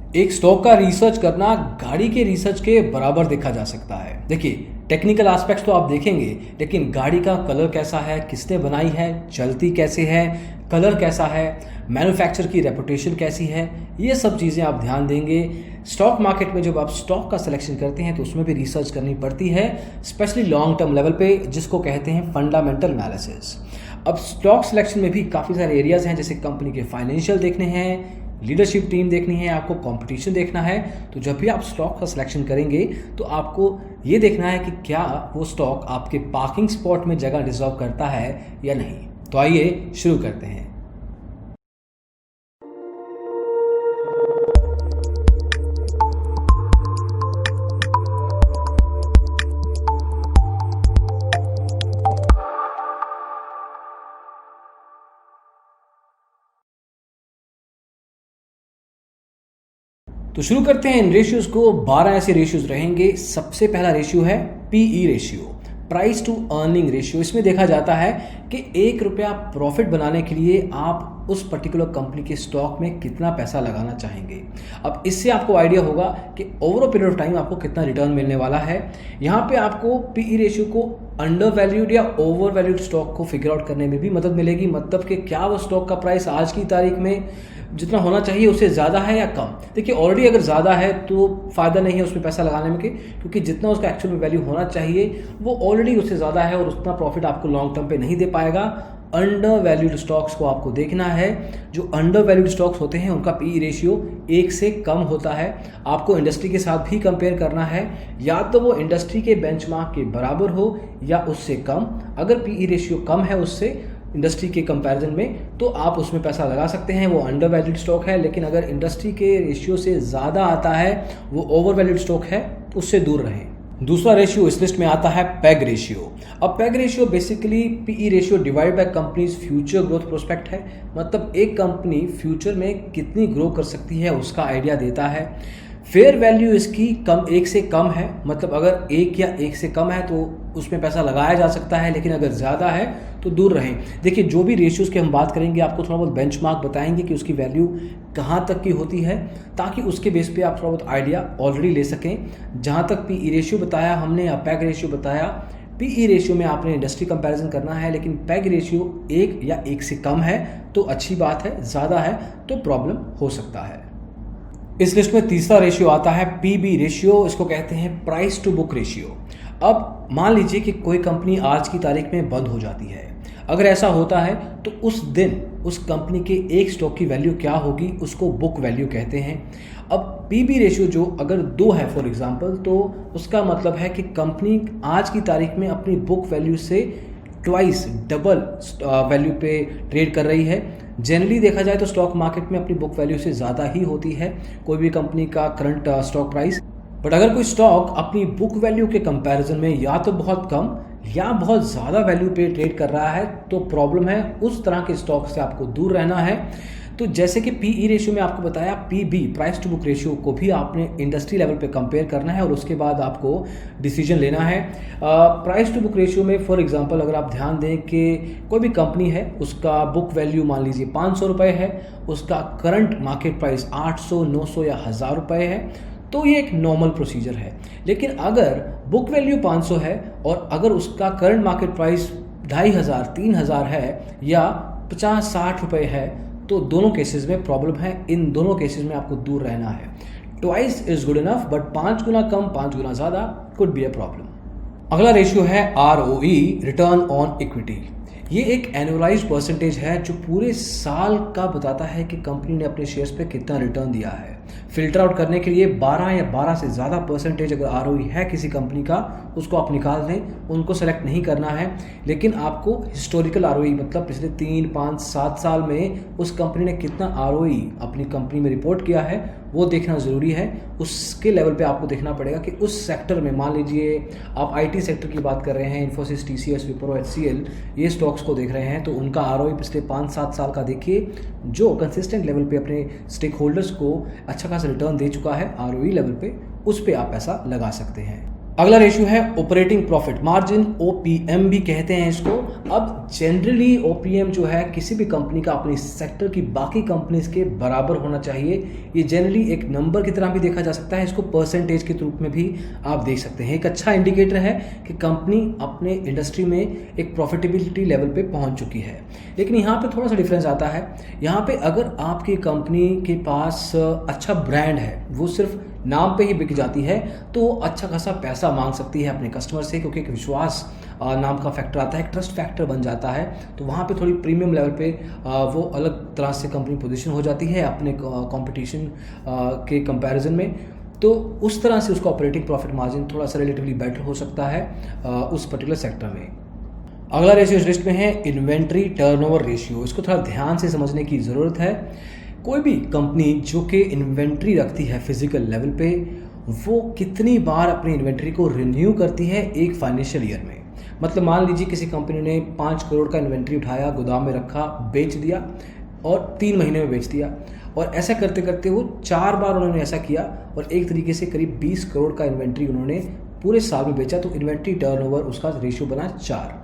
एक स्टॉक का रिसर्च करना गाड़ी के रिसर्च के बराबर देखा जा सकता है। देखिए, टेक्निकल एस्पेक्ट्स तो आप देखेंगे, लेकिन गाड़ी का कलर कैसा है, किसने बनाई है, चलती कैसे है, कलर कैसा है, मैन्युफैक्चर की रेपुटेशन कैसी है, ये सब चीज़ें आप ध्यान देंगे। स्टॉक मार्केट में जब आप स्टॉक का सिलेक्शन करते हैं तो उसमें भी रिसर्च करनी पड़ती है, स्पेशली लॉन्ग टर्म लेवल पे, जिसको कहते हैं फंडामेंटल एनालिसिस। अब स्टॉक सिलेक्शन में भी काफ़ी सारे एरियाज़ हैं, जैसे कंपनी के फाइनेंशियल देखने हैं, लीडरशिप टीम देखनी है, आपको कंपटीशन देखना है। तो जब भी आप स्टॉक का सिलेक्शन करेंगे तो आपको ये देखना है कि क्या वो स्टॉक आपके पार्किंग स्पॉट में जगह डिजर्व करता है या नहीं। तो आइए शुरू करते हैं। तो शुरू करते हैं इन रेशियोज को। 12 ऐसे रेशियोज रहेंगे। सबसे पहला रेशियो है PE ratio, price to earning ratio. इसमें देखा जाता है कि 1 रुपया प्रॉफिट बनाने के लिए आप उस पर्टिकुलर कंपनी के स्टॉक में कितना पैसा लगाना चाहेंगे। अब इससे आपको आइडिया होगा कि over a period of time आपको कितना रिटर्न मिलने वाला है। यहाँ पे आपको पीई रेशियो को अंडर वैल्यूड या ओवर वैल्यूड स्टॉक को फिगर आउट करने में भी मदद मिलेगी। मतलब कि क्या वो स्टॉक का प्राइस आज की तारीख में जितना होना चाहिए उससे ज़्यादा है या कम। देखिए, ऑलरेडी अगर ज़्यादा है तो फ़ायदा नहीं है उसमें पैसा लगाने में, क्योंकि जितना उसका एक्चुअल में वैल्यू होना चाहिए वो ऑलरेडी उससे ज़्यादा है और उतना प्रॉफिट आपको लॉन्ग टर्म पे नहीं दे पाएगा। अंडर वैल्यूड स्टॉक्स को आपको देखना है। जो अंडर वैल्यूड स्टॉक्स होते हैं उनका पी रेशियो 1 से कम होता है। आपको इंडस्ट्री के साथ भी कंपेयर करना है, या तो वो इंडस्ट्री के बेंचमार्क के बराबर हो या उससे कम। अगर पी रेशियो कम है उससे इंडस्ट्री के कंपैरिजन में, तो आप उसमें पैसा लगा सकते हैं, वो अंडर वैल्यूड स्टॉक है। लेकिन अगर इंडस्ट्री के रेशियो से ज़्यादा आता है, वो ओवर वैल्यूड स्टॉक है, उससे दूर रहें। दूसरा रेशियो इस लिस्ट में आता है पेग रेशियो। अब PEG ratio basically PE ratio divide by company's future growth prospect है। मतलब एक कंपनी फ्यूचर में कितनी ग्रो कर सकती है उसका आइडिया देता है। फेयर वैल्यू इसकी 1 से कम है, मतलब अगर 1 या 1 से कम है तो उसमें पैसा लगाया जा सकता है, लेकिन अगर ज़्यादा है तो दूर रहें। देखिए, जो भी रेशियोज़ की हम बात करेंगे आपको थोड़ा बहुत बेंचमार्क बताएंगे कि उसकी वैल्यू कहाँ तक की होती है, ताकि उसके बेस पे आप थोड़ा बहुत आइडिया ऑलरेडी ले सकें। जहाँ तक पीई रेशियो बताया हमने या पैग रेशियो बताया, पीई रेशियो में आपने इंडस्ट्री कंपैरिजन करना है, लेकिन पैग रेशियो 1 या 1 से कम है तो अच्छी बात है, ज़्यादा है तो प्रॉब्लम हो सकता है। इस लिस्ट में तीसरा रेशियो आता है पीबी रेशियो। इसको कहते हैं प्राइस टू बुक रेशियो। अब मान लीजिए कि कोई कंपनी आज की तारीख में बंद हो जाती है। अगर ऐसा होता है तो उस दिन उस कंपनी के एक स्टॉक की वैल्यू क्या होगी, उसको बुक वैल्यू कहते हैं। अब पीबी रेशियो जो अगर 2 है फॉर एग्जांपल, तो उसका मतलब है कि कंपनी आज की तारीख में अपनी बुक वैल्यू से ट्वाइस डबल वैल्यू पे ट्रेड कर रही है। जनरली देखा जाए तो स्टॉक मार्केट में अपनी बुक वैल्यू से ज़्यादा ही होती है कोई भी कंपनी का करंट स्टॉक प्राइस। बट अगर कोई स्टॉक अपनी बुक वैल्यू के कंपैरिजन में या तो बहुत कम या बहुत ज़्यादा वैल्यू पे ट्रेड कर रहा है तो प्रॉब्लम है। उस तरह के स्टॉक से आपको दूर रहना है। तो जैसे कि पीई रेशियो में आपको बताया, PB price to book ratio को भी आपने इंडस्ट्री लेवल पे कंपेयर करना है और उसके बाद आपको डिसीजन लेना है। प्राइस टू बुक रेशियो में फॉर एग्जांपल अगर आप ध्यान दें कि कोई भी कंपनी है, उसका बुक वैल्यू मान लीजिए 500 रुपये है, उसका करंट मार्केट प्राइस 800, 900 या 1000 रुपये है, तो ये एक नॉर्मल प्रोसीजर है। लेकिन अगर बुक वैल्यू 500 है और अगर उसका करंट मार्केट प्राइस 2500, 3000 है या 50-60 रुपये है, तो दोनों केसेस में प्रॉब्लम है। इन दोनों केसेस में आपको दूर रहना है। Twice is good enough, but 5 गुना कम, 5 गुना ज़्यादा कुड बी अ प्रॉब्लम। अगला रेशियो है आरओई, रिटर्न ऑन इक्विटी। ये एक एनुअलाइज्ड परसेंटेज है जो पूरे साल का बताता है कि कंपनी ने अपने शेयर्स पे कितना रिटर्न दिया है। फिल्टर आउट करने के लिए 12 या 12 से ज़्यादा परसेंटेज अगर आरओई है किसी कंपनी का, उसको आप निकाल दें, उनको सेलेक्ट नहीं करना है। लेकिन आपको हिस्टोरिकल आरओई, मतलब पिछले 3, 5, 7 साल में उस कंपनी ने कितना आरओई अपनी कंपनी में रिपोर्ट किया है वो देखना ज़रूरी है। उसके लेवल पे आपको देखना पड़ेगा कि उस सेक्टर में, मान लीजिए आप आईटी सेक्टर की बात कर रहे हैं, इन्फोसिस, टीसीएस, विप्रो, एचसीएल, ये स्टॉक्स को देख रहे हैं, तो उनका आरओई पिछले 5-7 साल का देखिए, जो कंसिस्टेंट लेवल पे अपने स्टेक होल्डर्स को अच्छा खासा रिटर्न दे चुका है आरओई लेवल पे, उस पे आप पैसा लगा सकते हैं। अगला रेशियो है ऑपरेटिंग प्रॉफिट मार्जिन, OPM भी कहते हैं इसको। अब जनरली OPM जो है किसी भी कंपनी का अपनी सेक्टर की बाकी कंपनीज के बराबर होना चाहिए। ये जनरली एक नंबर की तरह भी देखा जा सकता है, इसको परसेंटेज के रूप में भी आप देख सकते हैं। एक अच्छा इंडिकेटर है कि कंपनी अपने इंडस्ट्री में एक प्रॉफिटेबिलिटी लेवल पे पहुंच चुकी है। लेकिन यहाँ पे थोड़ा सा डिफरेंस आता है। यहाँ पे अगर आपकी कंपनी के पास अच्छा ब्रांड है, वो सिर्फ नाम पे ही बिक जाती है, तो वो अच्छा खासा पैसा मांग सकती है अपने कस्टमर से, क्योंकि एक विश्वास नाम का फैक्टर आता है, एक ट्रस्ट फैक्टर बन जाता है। तो वहाँ पे थोड़ी प्रीमियम लेवल पे वो अलग तरह से कंपनी पोजीशन हो जाती है अपने कंपटीशन के कंपैरिजन में। तो उस तरह से उसका ऑपरेटिंग प्रॉफिट मार्जिन थोड़ा सा रिलेटिवली बेटर हो सकता है उस पर्टिकुलर सेक्टर में। अगला रेशियो इस लिस्ट में है इन्वेंट्री टर्नओवर रेशियो। इसको थोड़ा ध्यान से समझने की ज़रूरत है। कोई भी कंपनी जो कि इन्वेंट्री रखती है फिजिकल लेवल पे, वो कितनी बार अपनी इन्वेंट्री को रिन्यू करती है एक फाइनेंशियल ईयर में। मतलब मान लीजिए किसी कंपनी ने 5 करोड़ का इन्वेंट्री उठाया, गोदाम में रखा, बेच दिया और 3 महीने में बेच दिया, और ऐसा करते करते वो 4 बार उन्होंने ऐसा किया और एक तरीके से करीब 20 करोड़ का इन्वेंट्री उन्होंने पूरे साल में बेचा। तो इन्वेंट्री टर्नओवर उसका रेशियो बना 4।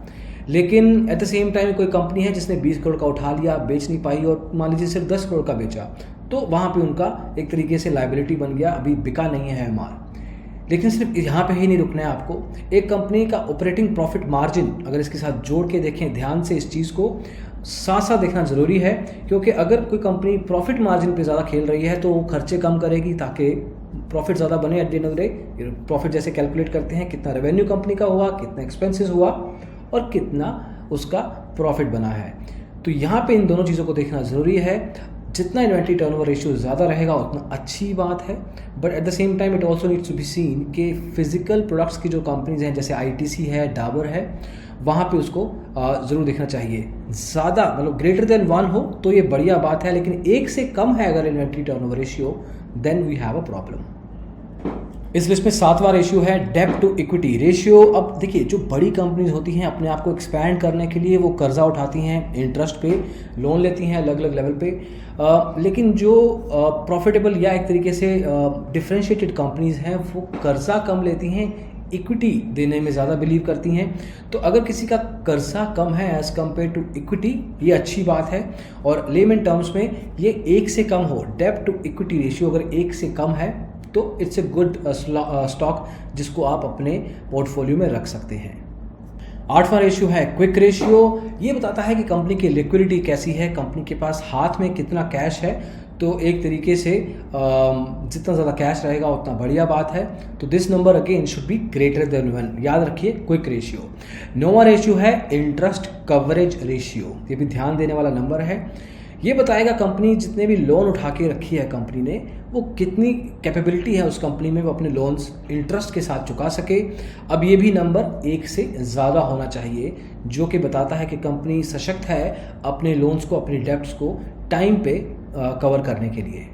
लेकिन एट द सेम टाइम कोई कंपनी है जिसने 20 करोड़ का उठा लिया, बेच नहीं पाई, और मान लीजिए सिर्फ 10 करोड़ का बेचा, तो वहाँ पे उनका एक तरीके से लायबिलिटी बन गया, अभी बिका नहीं है माल। लेकिन सिर्फ यहाँ पे ही नहीं रुकना है आपको। एक कंपनी का ऑपरेटिंग प्रॉफिट मार्जिन अगर इसके साथ जोड़ के देखें ध्यान से, इस चीज़ को साथ साथ देखना ज़रूरी है, क्योंकि अगर कोई कंपनी प्रॉफिट मार्जिन पे ज़्यादा खेल रही है तो वो खर्चे कम करेगी ताकि प्रॉफिट ज़्यादा बने। At the end of the day profit जैसे कैलकुलेट करते हैं, कितना रेवेन्यू कंपनी का हुआ, कितना एक्सपेंसेस हुआ और कितना उसका प्रॉफिट बना है। तो यहाँ पे इन दोनों चीज़ों को देखना ज़रूरी है। जितना इन्वेंट्री टर्नओवर रेशियो ज़्यादा रहेगा उतना अच्छी बात है, but at the same time it also needs to be seen कि फिजिकल प्रोडक्ट्स की जो कंपनीज हैं जैसे ITC है, डाबर है, वहाँ पे उसको ज़रूर देखना चाहिए। ज़्यादा मतलब ग्रेटर देन 1 हो तो ये बढ़िया बात है, लेकिन 1 से कम है अगर inventory turnover ratio, then we have a problem. इस लिस्ट में 7वां रेशियो है डेब्ट टू इक्विटी रेशियो। अब देखिए, जो बड़ी कंपनीज होती हैं अपने आप को एक्सपैंड करने के लिए वो कर्जा उठाती हैं, इंटरेस्ट पे लोन लेती हैं अलग अलग लेवल पे, लेकिन जो प्रॉफिटेबल या एक तरीके से डिफरेंशिएटेड कंपनीज हैं वो कर्जा कम लेती हैं, इक्विटी देने में ज़्यादा बिलीव करती हैं। तो अगर किसी का कर्जा कम है एज़ कम्पेयर टू इक्विटी, ये अच्छी बात है। और लेमन टर्म्स में ये 1 से कम हो, डेब्ट टू इक्विटी रेशियो अगर 1 से कम है तो इट्स ए गुड स्टॉक जिसको आप अपने पोर्टफोलियो में रख सकते हैं। 8वां रेशियो है क्विक रेशियो। ये बताता है कि कंपनी की लिक्विडिटी कैसी है, कंपनी के पास हाथ में कितना कैश है। तो एक तरीके से जितना ज़्यादा कैश रहेगा उतना बढ़िया बात है। तो this number again should be greater than 1, याद रखिए क्विक रेशियो। 9वां रेशियो है इंटरेस्ट कवरेज रेशियो। ये भी ध्यान देने वाला नंबर है। ये बताएगा कंपनी जितने भी लोन उठा के रखी है कंपनी ने, वो कितनी कैपेबिलिटी है उस कंपनी में वो अपने लोन्स इंटरेस्ट के साथ चुका सके। अब ये भी नंबर 1 से ज़्यादा होना चाहिए, जो कि बताता है कि कंपनी सशक्त है अपने लोन्स को, अपनी डेब्ट्स को टाइम पे कवर करने के लिए।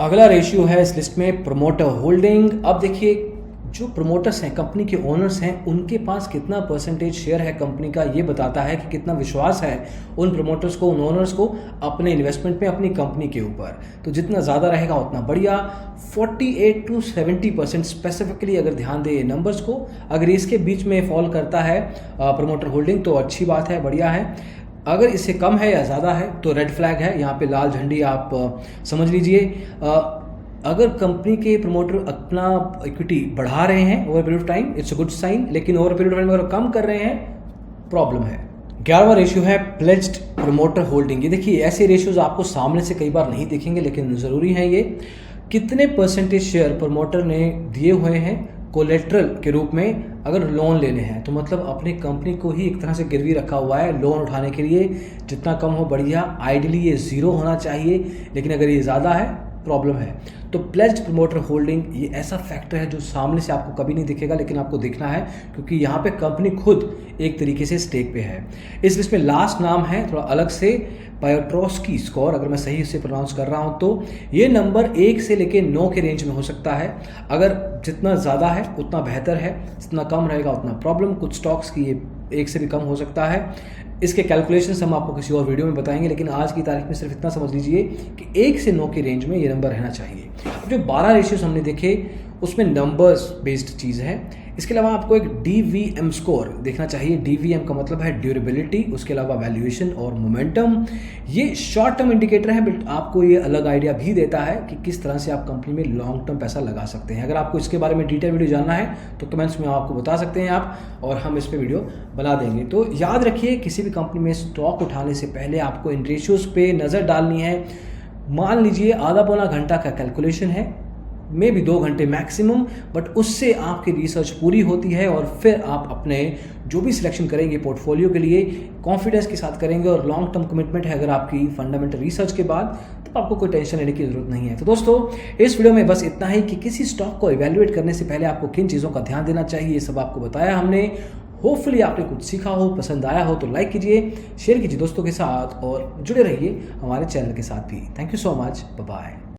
अगला रेशियो है इस लिस्ट में प्रमोटर होल्डिंग। अब देखिए, जो प्रमोटर्स हैं, कंपनी के ओनर्स हैं, उनके पास कितना परसेंटेज शेयर है कंपनी का, ये बताता है कि कितना विश्वास है उन प्रमोटर्स को, उन ओनर्स को अपने इन्वेस्टमेंट में, अपनी कंपनी के ऊपर। तो जितना ज़्यादा रहेगा उतना बढ़िया। 48 to 70% स्पेसिफिकली अगर ध्यान दें नंबर्स को, अगर इसके बीच में फॉल करता है प्रमोटर होल्डिंग तो अच्छी बात है, बढ़िया है। अगर इससे कम है या ज़्यादा है तो रेड फ्लैग है, यहाँ पे लाल झंडी आप समझ लीजिए। अगर कंपनी के प्रमोटर अपना इक्विटी बढ़ा रहे हैं over period of time, it's a good sign, लेकिन ओवर पीरियड ऑफ टाइम अगर कम कर रहे हैं, प्रॉब्लम है। 11वां रेशियो है प्लेज्ड प्रमोटर होल्डिंग। ये देखिए, ऐसे रेशियोज आपको सामने से कई बार नहीं दिखेंगे, लेकिन ज़रूरी है ये। कितने परसेंटेज शेयर प्रमोटर ने दिए हुए हैं कोलेट्रल के रूप में अगर लोन लेने हैं, तो मतलब अपनी कंपनी को ही एक तरह से गिरवी रखा हुआ है लोन उठाने के लिए। जितना कम हो बढ़िया, आइडियली ये 0 होना चाहिए, लेकिन अगर ये ज़्यादा है प्रॉब्लम है। तो प्लेज्ड प्रमोटर होल्डिंग ये ऐसा फैक्टर है जो सामने से आपको कभी नहीं दिखेगा, लेकिन आपको देखना है क्योंकि यहाँ पे कंपनी खुद एक तरीके से स्टेक पे है। इस लिस्ट में लास्ट नाम है थोड़ा अलग से, पायोट्रोस्की स्कोर, अगर मैं सही से प्रोनाउंस कर रहा हूँ तो ये नंबर 1 से लेके 9 के रेंज में हो सकता है। अगर जितना ज़्यादा है उतना बेहतर है, जितना कम रहेगा उतना प्रॉब्लम। कुछ स्टॉक्स की ये 1 से भी कम हो सकता है। इसके कैलकुलेशंस हम आपको किसी और वीडियो में बताएंगे, लेकिन आज की तारीख में सिर्फ इतना समझ लीजिए कि 1 से 9 के रेंज में ये नंबर रहना चाहिए। अब जो 12 रेशियोज हमने देखे उसमें नंबर्स बेस्ड चीज़ है। इसके अलावा आपको एक DVM स्कोर देखना चाहिए। DVM का मतलब है ड्यूरेबिलिटी, उसके अलावा वैल्यूएशन और मोमेंटम। ये शॉर्ट टर्म इंडिकेटर है, बट आपको ये अलग आइडिया भी देता है कि किस तरह से आप कंपनी में लॉन्ग टर्म पैसा लगा सकते हैं। अगर आपको इसके बारे में डिटेल वीडियो जानना है तो कमेंट्स में आपको बता सकते हैं आप, और हम इस पर वीडियो बना देंगे। तो याद रखिए, किसी भी कंपनी में स्टॉक उठाने से पहले आपको इन रेशियोज पे नज़र डालनी है। मान लीजिए आधा पौना घंटा का कैलकुलेशन है, मे भी 2 घंटे मैक्सिमम, बट उससे आपकी रिसर्च पूरी होती है और फिर आप अपने जो भी सिलेक्शन करेंगे पोर्टफोलियो के लिए कॉन्फिडेंस के साथ करेंगे और लॉन्ग टर्म कमिटमेंट है अगर आपकी फंडामेंटल रिसर्च के बाद, तो आपको कोई टेंशन लेने की जरूरत नहीं है। तो दोस्तों, इस वीडियो में बस इतना ही कि किसी स्टॉक को इवैल्यूएट करने से पहले आपको किन चीज़ों का ध्यान देना चाहिए, ये सब आपको बताया हमने। होपफुली आपने कुछ सीखा हो, पसंद आया हो तो लाइक कीजिए, शेयर कीजिए दोस्तों के साथ और जुड़े रहिए हमारे चैनल के साथ भी। Thank you so much, bye bye.